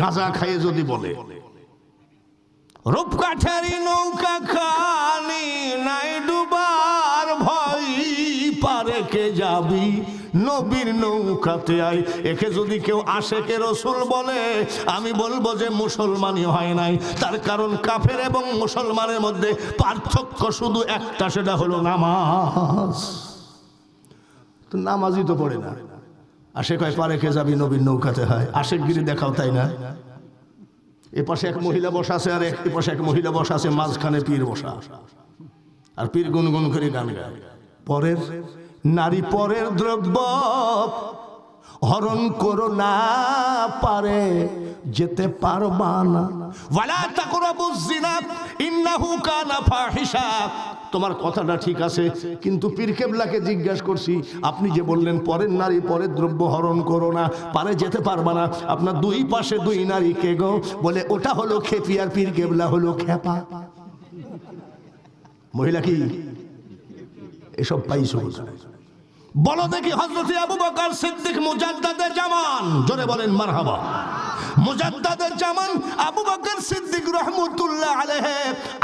গাঁজা খাইয়ে যদি বলে রূপকাঠারি নৌকা খানি নাই ডুবার ভয়, পারে কে যাবি নবীর নৌকাতে আয়। একে যদি কেউ আশেকে রসুল বলে, আমি বলবো যে মুসলমানই হয় নাই। তার কারণ কাফের এবং মুসলমানের মধ্যে পার্থক্য শুধু একটা, সেটা হলো নামাজ। তো নামাজই তো পড়ে না, আশেক হয় পারে কে যাবি নবীর নৌকাতে হয়। আশেকগিরি দেখাও, তাই না? এ পাশে এক মহিলা বসা আছে, আর এ পাশে এক মহিলা বসা আছে, মাঝখানে পীর বসা, আর পীর গুনগুন করে গান গায়। পরের নারী পরের দ্রব্য হরণ করো না, পারে যেতে পারবা না। ওয়ালা তাকরাবুজ জিনা ইন্নাহু কানা ফাহিশা। তোমার কথাটা ঠিক আছে, কিন্তু পীর কেবলাকে জিজ্ঞাসা করছি, আপনি যে বললেন পরের নারী পরের দ্রব্য হরণ করো না, পারে যেতে পারবা না, আপনার দুই পাশে দুই নারী কে গো? বলে ওটা হলো খেপি, আর পীর কেবলা হলো খেপা। মহিলা কি এসব পাইছো? বলো দেখি, হযরত আবু বকর সিদ্দিক মুজাদ্দাদে জামান, জোরে বলেন মারহাবা। মুজাদ্দাদে জামান আবু বকর সিদ্দিক রাহমাতুল্লাহ আলাইহি,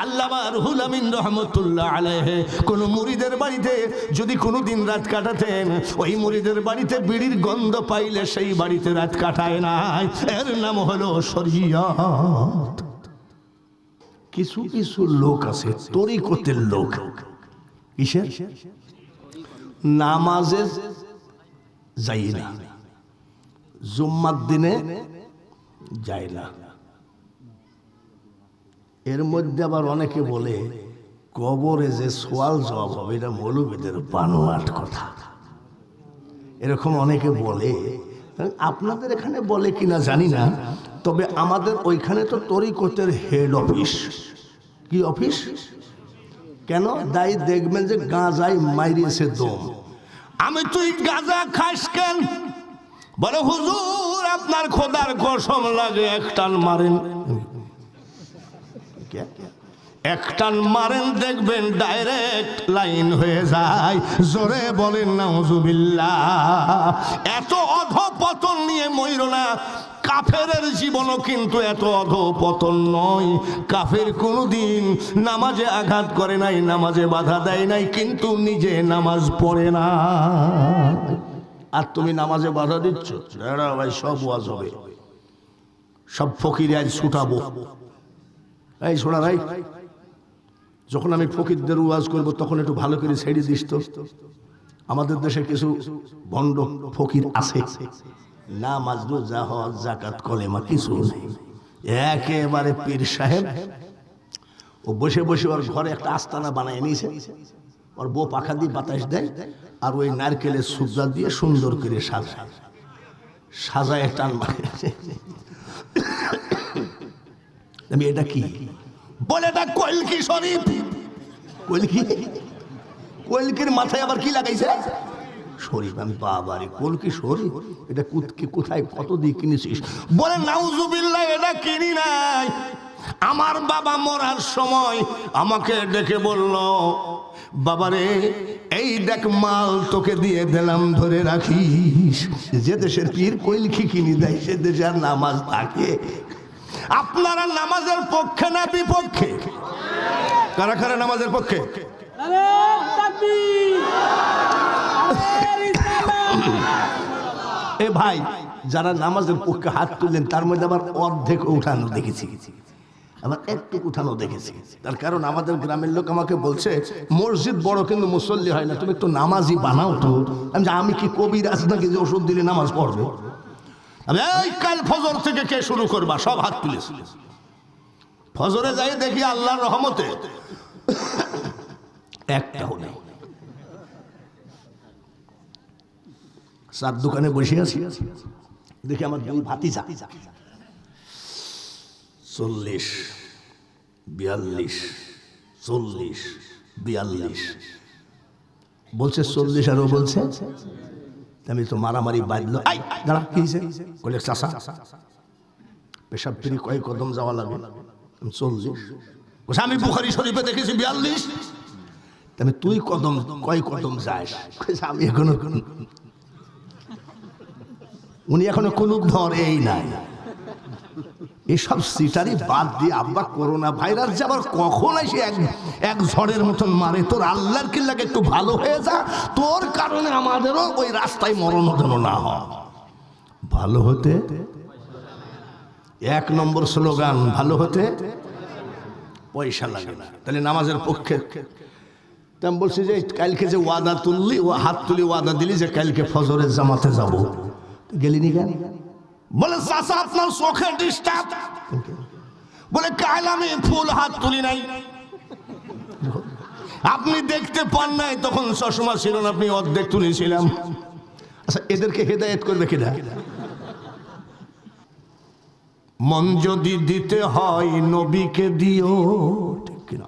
আল্লামা রুহুল আমিন রাহমাতুল্লাহ আলাইহি কোন মুরিদের বাড়িতে যদি কোনো দিন রাত কাটাতেন, ওই মুরিদের বাড়িতে বিড়ির গন্ধ পাইলে সেই বাড়িতে রাত কাটায় নাই। এর নাম হলো শরিয়ত। কিছু কিছু লোক আছে তরিকতের লোক, কিসের? নামাজে যাই না, জুম্মার দিনে যায় না। এর মধ্যে আবার অনেকে বলে কবরে যে সওয়াল জবাব হবে এটা মৌলবীদের বানোয়াট কথা, এরকম অনেকে বলে। আপনাদের এখানে বলে কিনা জানি না, তবে আমাদের ওইখানে তো তরিকতের হেড অফিস। কি অফিস? কেন দায়ী দেখবেন যে গাঁজায় মাইরিয়েছে দম। আমি তুই গাঁজা খাস কেন? বলে হুজুর আপনার খোদার কসম লাগে, একটান মারেন, একটান মারেন দেখবেন ডাইরেক্ট লাইন হয়ে যায়। জোরে বলেন নাউজুবিল্লাহ। এত অধপতন নিয়ে মইরো না। কাফেরের জীবনও কিন্তু এত অধপতন নয়। কাফের কোনোদিন নামাজে আঘাত করে নাই, নামাজে বাধা দেয় নাই, কিন্তু নিজে নামাজ পড়ে না। আর তুমি নামাজে বাধা দিচ্ছ, ভাই সব ওয়াজ হবে, সব ফকির আজ ছুটাবো। এই শোনা ভাই, যখন আমি ফকিরদের ওয়াজ করব তখন একটু ভালো করে ছেড়ে দিস তো। আমাদের দেশে কিছু ভণ্ড ফকির আছে, না মাজলু যা হজ যাকাত কলেমা কিছু নেই, একেবারে পীর সাহেব। ও বসে বসে ওর ঘরে একটা আস্তানা বানায় নিয়েছে, ওর বউ পাখা দিয়ে বাতাস দেয়, আর ওই নারকেলের সুজা দিয়ে সুন্দর করে সাজায়, সাজায় টান মারে। আমি এটা কি বলে, এটা কলকি শরীফ। কলকি, কলকির মাথায় আবার কি লাগাইছে? শরীফ। আমি বাবারে, কলকি শরীফ, এটা কোথায় কত দিয়ে কিনেছিস? বলে নাউজুবিল্লাহ, এটা কিনি নাই। আমার বাবা মরার সময় আমাকে ডেকে বলল, বাবারে এই দেখ মাল তোকে দিয়ে দিলাম, ধরে রাখিস। যে দেশের পীর কলকি কিনি দেয় সে দেশে আর নামাজ থাকে। আপনারা নামাজের পক্ষে না বিপক্ষে? কারা কারা নামাজের পক্ষে? এ ভাই, যারা নামাজের পক্ষে হাত তুললেন তার মধ্যে আবার অর্ধেক উঠানো দেখেছি, আবার একটু উঠানো দেখেছি। তার কারণ আমাদের গ্রামের লোক আমাকে বলছে, মসজিদ বড় কিন্তু মুসল্লি হয় না, তুমি একটু নামাজি বানাও তো। আমি কি কবিরাজ নাকি যে ওষুধ দিলে নামাজ পড়বে? এই কাল ফজর থেকে কে শুরু করবা? সব হাত তুলেছে। ফজরে যাই দেখি আল্লাহর রহমতে একটাও নেই। চার দোকানে বসে আছি, দেখি আমার দুই ভাতিজা 40, 42, 40, 42 বলছে 40, আর ও বলছে। আমি তো মারামারি বাজলো, দাঁড়া কি হয়েছে? বলে চাষা পেশাব ফিরি কয় কদম যাওয়া লাগে? 40। আমি বুখারী শরীফে দেখেছি 42। আমি তুই কদম কয় কদম যাস? আমি এখনো, উনি এখনো কুলুপ ধর এই নাই। এসব সিটারি বাদ দিয়ে আব্বা করোনা ভাইরাস যে আবার কখন এসে এক ঝড়ের মতন মারে, তোর আল্লাহর কিল্লাকে একটু ভালো হয়ে যা, তোর কারণে আমাদেরও ওই রাস্তায় মরণ যেন না হয়। ভালো হতে 1 নম্বর স্লোগান, ভালো হতে পয়সা লাগে না। তাহলে নামাজের পক্ষে আমি বলছি যে কালকে যে ওয়াদা তুললি, ও হাত তুলি ওয়াদা দিলি যে কালকে ফজরের জামাতে যাব, গেলিনি কেন? বলে চাচা আপনার চোখের ডিস্টার্ব। বলে কাল আমি ফুল হাত তুলি নাই, আপনি দেখতে পান নাই, তখন চশমা ছিল না, আপনি অর্ধেক তুলেছিলাম। আচ্ছা, এদেরকে হেদায়েত করবে কিনা? মন যদি দিতে হয় নবীকে দিও, ঠিক কিনা?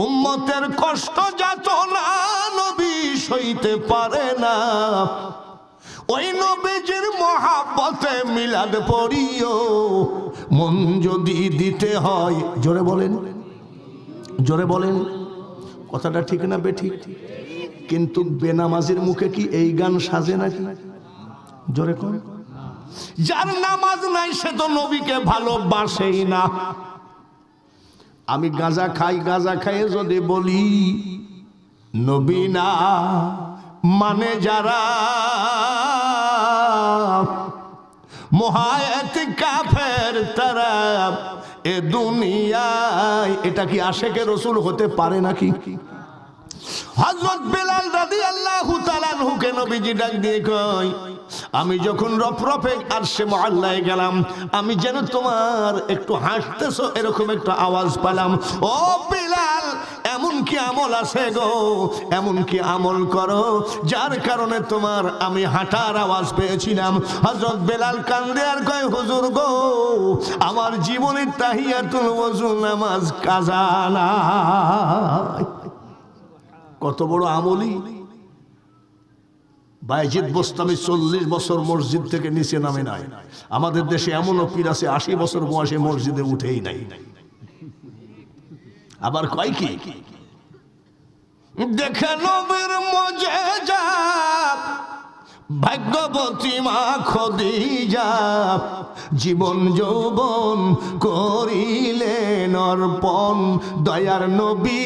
উম্মতের কষ্ট যাতনা নবী সইতে পারে না, ওই নবীজির মহাব্বতে মিলাদ পড়িও। মন যদি দিতে হয়, জোরে বলেন, জোরে বলেন, কথাটা ঠিক না বেঠিক? কিন্তু বেনামাজির মুখে কি এই গান সাজে নাকি? জোরে কোন? যার নামাজ নাই সে তো নবীকে ভালোবাসেই না। আমি গাঁজা খাই, গাঁজা খাইয়ে যদি বলি নবী না মানে যারা মহায়েত কাফের তারা এ দুনিয়ায়, এটা কি আশেকে রসুল হতে পারে নাকি? হযরত বেলাল রাদিয়াল্লাহু তাআলা আনহুকে নবীজি ডাক দিয়ে কয়, আমি যখন রফরফে আরশে মুআল্লায় গেলাম, আমি যেন তোমার একটু হাঁটতেছো এরকম একটা আওয়াজ পেলাম। ও বেলাল, এমন কি আমল আছে গো, এমন কি আমল করো যার কারণে তোমার আমি হাঁটার আওয়াজ পেয়েছিলাম? হযরত বেলাল কান্দে আর কয়, হুজুর গো, আমার জীবনের তাহিয়াতুল ওযু নামাজ কাজা নাই। কত বড় আমলি! বায়েজিদ বোস্তামি 40 বছর মসজিদ থেকে নিচে নামে নাই। আমাদের দেশে এমনও পীর আছে 80 বছর বয়সে মসজিদে উঠেই নাই। আবার কয় কি, দেখে নবীর মুজিজা ভাগ্যবতী মা খদিজা, জীবন যৌবন করিলেন অর্পণ, দয়ার নবী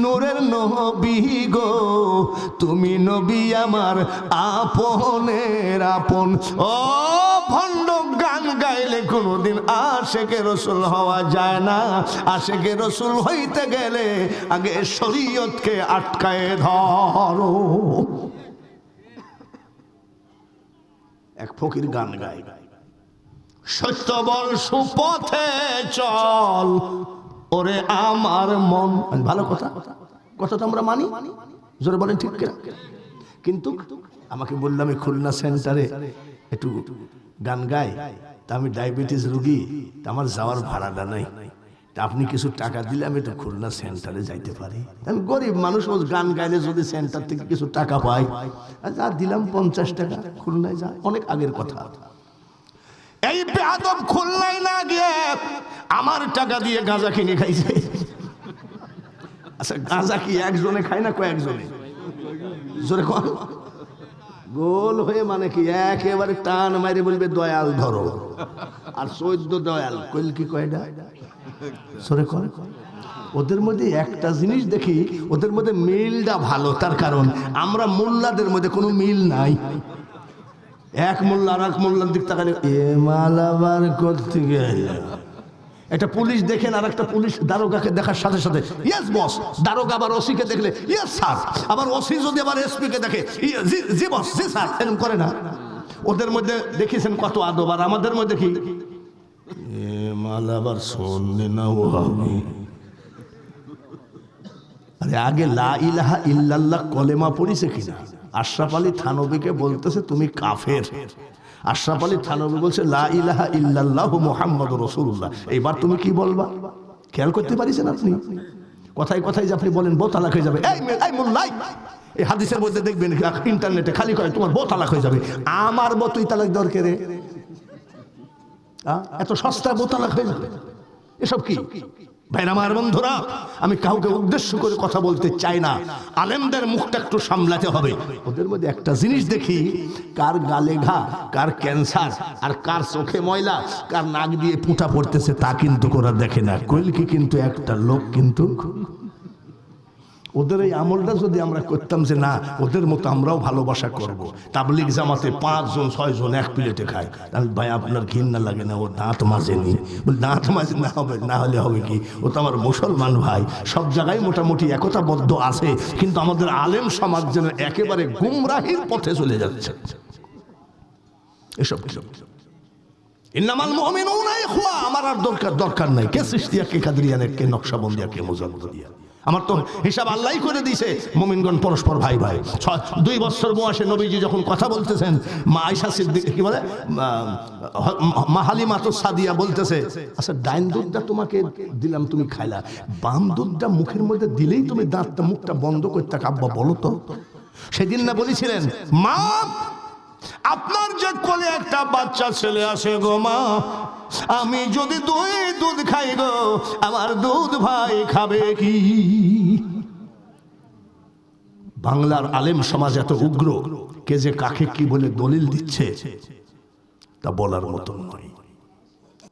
নূরের নবী গো, তুমি নবী আমার আপনের আপন। ও ভণ্ড, গান গাইলে কোনোদিন আশেকে রসুল হওয়া যায় না। আশেকে রসুল হইতে গেলে আগে শরীয়তকে আটকায় ধরো। এক ফকির গান গায়, সত্য বল সুপথে চল ওরে আমার মন। ভালো কথা, কথা তো আমরা মানি, জোরে বলেন ঠিক কিনা? কিন্তু আমাকে বললাম এই খুলনা সেন্টারে একটু গান গাই, তা আমি ডায়াবেটিস রোগী, তা আমার যাওয়ার ভাড়াটা নাই, তা আপনি কিছু টাকা দিলে আমি একটু খুলনা সেন্টারে যাইতে পারি। আমি গরিব মানুষ, ও গান গাইলে যদি সেন্টার থেকে কিছু টাকা পাই, যা দিলাম 50 টাকা, খুলনায় যা। অনেক আগের কথা। এই বেয়াদব খুলনায় না গিয়ে আমার টাকা দিয়ে গাঁজা কিনে খাইছে। আচ্ছা, গাঁজা কি একজনে খায় না কয়েকজনে? জোরে কর। গোল হয়ে মানে কি একেবারে টান মারি বলবে দয়াল ধরো, আর 14 দয়াল কইল কি কয়টা? জোরে কর। ওদের মধ্যে একটা জিনিস দেখি, ওদের মধ্যে মিলটা ভালো, তার কারণ আমরা মোল্লাদের মধ্যে কোনো মিল নাই। এক মোল্লা আর এক মোল্লার দিক তাকালে এ মাল আবার করতে গেল। একটা পুলিশ দেখেন আর একটা পুলিশ দারোগাকে দেখার সাথে সাথে ইয়েস বস, দারোগা আবার ওসিকে দেখলে ইয়েস স্যার, আবার ওসি যদি আবার এসপি কে দেখে জি বস, জি স্যার, এরকম করে না? ওদের মধ্যে দেখেছেন কত আদব, আর আমাদের মধ্যে কি এ মাল আবার শুনলে না ও আমি। আরে আগে লা ইলাহা ইল্লাল্লাহ কলেমা পড়িছে কিনা? আশরাফ আলী থানবীকে বলতেছে তুমি কাফের। আশরাফ আলী থানবী বলছে লা ইলাহা ইল্লাল্লাহু মুহাম্মাদুর রাসূলুল্লাহ। এইবার তুমি কি বলবা? খেয়াল করতে পারিছেন আপনি? কথায় কথায় যে আপনি বলেন বউ তালাক হয়ে যাবে, এই মোল্লাই, এই হাদিসের মধ্যে দেখবেন ইন্টারনেটে খালি কয় তোমার বউ তালাক হয়ে যাবে। আমার বউ তুই তালাক দেওয়ার কে রে? এত সস্তা বউ তালাক হয়ে যাবে? এসব কি? ভাইরা আমার বন্ধুরা, আমি কাউকে উদ্দেশ্য করে কথা বলতে চাই না, আলেমদের মুখটা একটু সামলাতে হবে। ওদের মধ্যে একটা জিনিস দেখি, কার গালে ঘা, কার ক্যান্সার, আর কার চোখে ময়লা, কার নাক দিয়ে ফুটা পড়তেছে তা কিন্তু ওরা দেখে না। কইলকি কিন্তু একটা লোক, কিন্তু ওদের এই আমলটা যদি আমরা করতাম যে না ওদের মতো আমরাও ভালোবাসা করব, তাবলিগ জামাতে 5 জন 6 জন এক প্লেটে খায়, তাহলে ভাই আপনার ঘৃণা লাগে না? ও দাঁত মাজেনি, দাঁত মাজে না, হবে না হলে হবে কি, ও তো আমার মুসলমান ভাই। সব জায়গায় মোটামুটি একতাবদ্ধ আছে, কিন্তু আমাদের আলেম সমাজ যেন একেবারে গুমরাহির পথে চলে যাচ্ছে। এসব ইন্নামাল মুমিনুনা ইখওয়া, আমার আর দরকার নাই কে সিস্তিয়া, কে কাদরিয়া, কে নকশবন্দিয়া, কে মুজাদ্দিদিয়া। আমার তো হিসাব আল্লাহই করে দিয়েছে, মুমিনগণ পরস্পর ভাই ভাই। 2 বছর বয়সে নবীজি যখন কথা বলতেছেন, মা আয়েশা সিদ্দিক কি বলে, মা হালিমাতুস সাদিয়া বলতেছে, আচ্ছা ডাইন দুধটা তোমাকে দিলাম, তুমি খাইলা, বাম দুধটা মুখের মধ্যে দিলেই তুমি দাঁতটা মুখটা বন্ধ করতে, আব্বা বলো তো। সেদিন না বলেছিলেন, মা আপনার যে কোলে একটা বাচ্চা ছেলে আসে গো মা, আমি যদি দুধ খাই গো, আমার দুধ ভাই খাবে কি? বাংলার আলেম সমাজ এত উগ্র, কে যে কাকে কি বলে দলিল দিচ্ছে তা বলার মতন নয়।